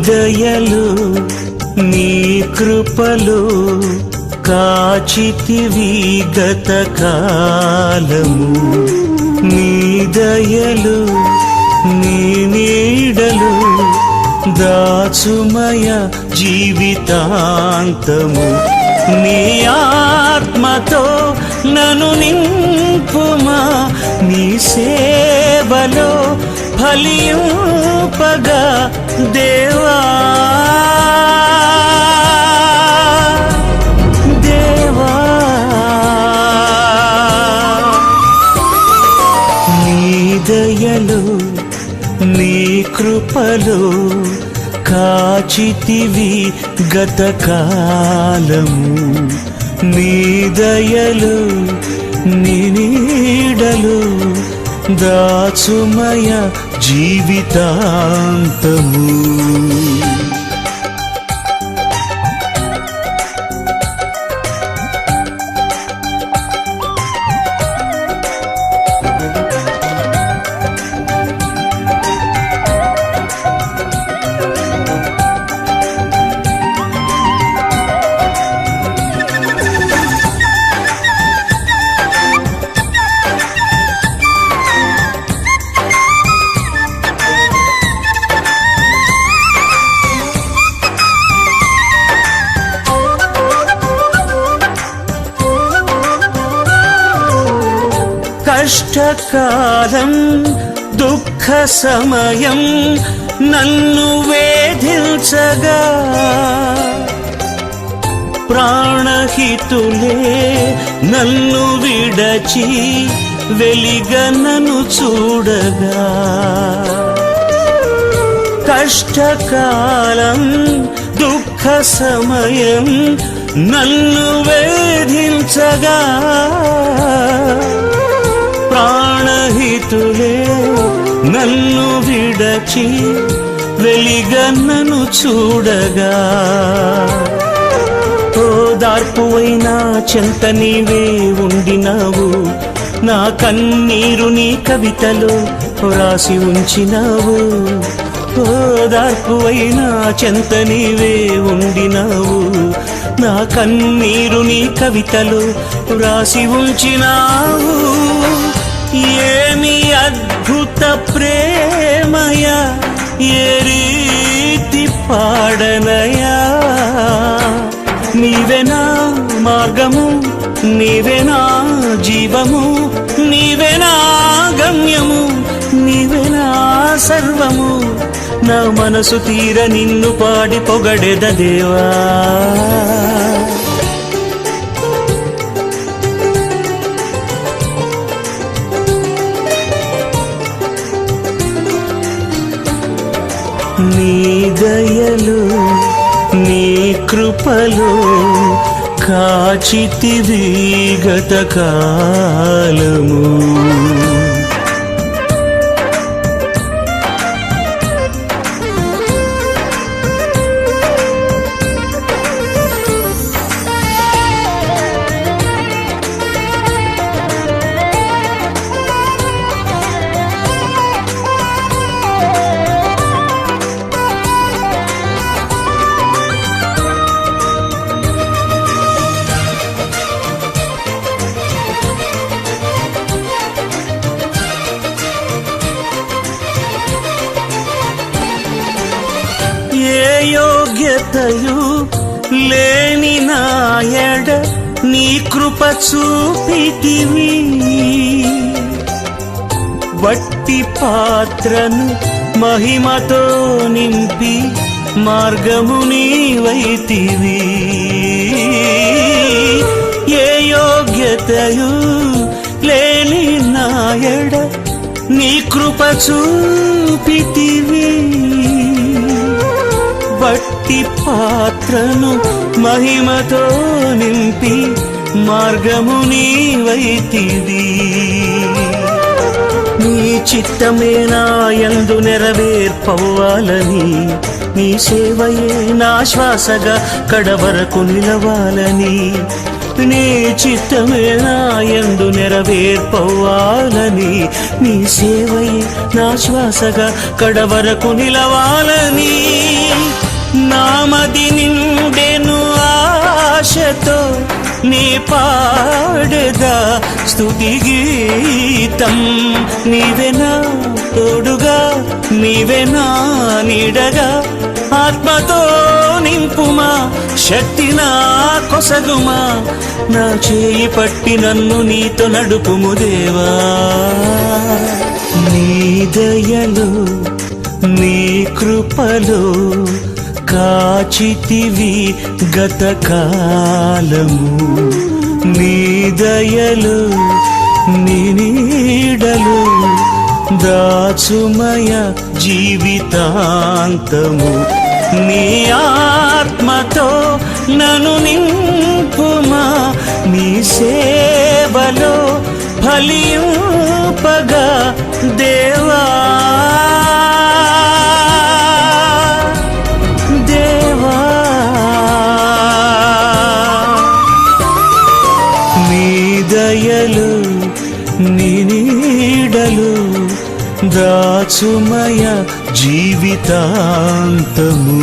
దయలు నీ కృపలు కాచితివి గత కాలము నీ దయలు నీ నీడలు దాచుమయ జీవితాంతము నీ ఆత్మతో నన్ను నింపుమా నీ సేవలో ఫలింపగా దేవా దేవా నీ దయలు నీ కృపలు కాచితివి గత కాలము నీ దయలు నీ నీడలు దాచుమయ జీవితాంతము కష్టకాలం దుఃఖ సమయం నన్ను వేధించగా ప్రాణహితులే నన్ను విడచి వెలిగనను చూడగా కష్టకాలం దుఃఖ సమయం నన్ను వేధించగా ప్రాణహితులే నన్ను విడచి వెలిగన్నను చూడగా ఓదార్పువైనా చెంత నీవే ఉండినావు నా కన్నీరు నీ కవితలో రాసి ఉంచినావు ఓదార్పువైనా చెంత నీవే ఉండినావు నా కన్నీరు నీ కవితలో రాసి ఉంచినావు ఏమి అద్భుత ప్రేమయ ఏ రీతి పాడనయా నీవేనా మార్గము నీవేనా జీవము నీవేనా గమ్యము నీవేనా సర్వము నా మనసు తీర నిన్ను పాడి పొగడెద దేవా నీ దయలు నీ కృపలు కాచితివి గత కాలము యోగ్యతయు లేని నాయడ నీ కృప చూపితివి వట్టి పాత్రను మహిమతో నింపి మార్గము నీవైతివి ఏ యోగ్యతయు లేని నాయడ నీ కృప చూపితివి వట్టి పాత్రను మహిమతో నింపి మార్గము నీవైతివి నీ చిత్తమే నా యందు నెరవేర్పవ్వాలని నీ సేవయే నా శ్వాసగా కడవరకు నిలవాలని నీ చిత్తమే నా యందు నెరవేర్పవ్వాలని నీ సేవయే నా శ్వాసగా కడవరకు నిలవాలని నీ పాడెదా స్తుతి గీతం. నీవెనా తోడుగా, నీవెనా నీడగా, ఆత్మతో నింపుమా, శక్తి నా కొసగుమా, నా చేయి పట్టి నన్ను నీతో నడుపుము దేవా. నీ దయలో నీ కృపలో కాచితివి గతకాలము, నీ దయలో నీ నీడలో దాచుమయ జీవితాంతము. నీ ఆత్మతో నన్ను నింపుమా, నీ సేవలో ఫలింపగా దేవా. దేవా నీ దయలు నీ నీడలు దాచుమయ జీవితాంతము.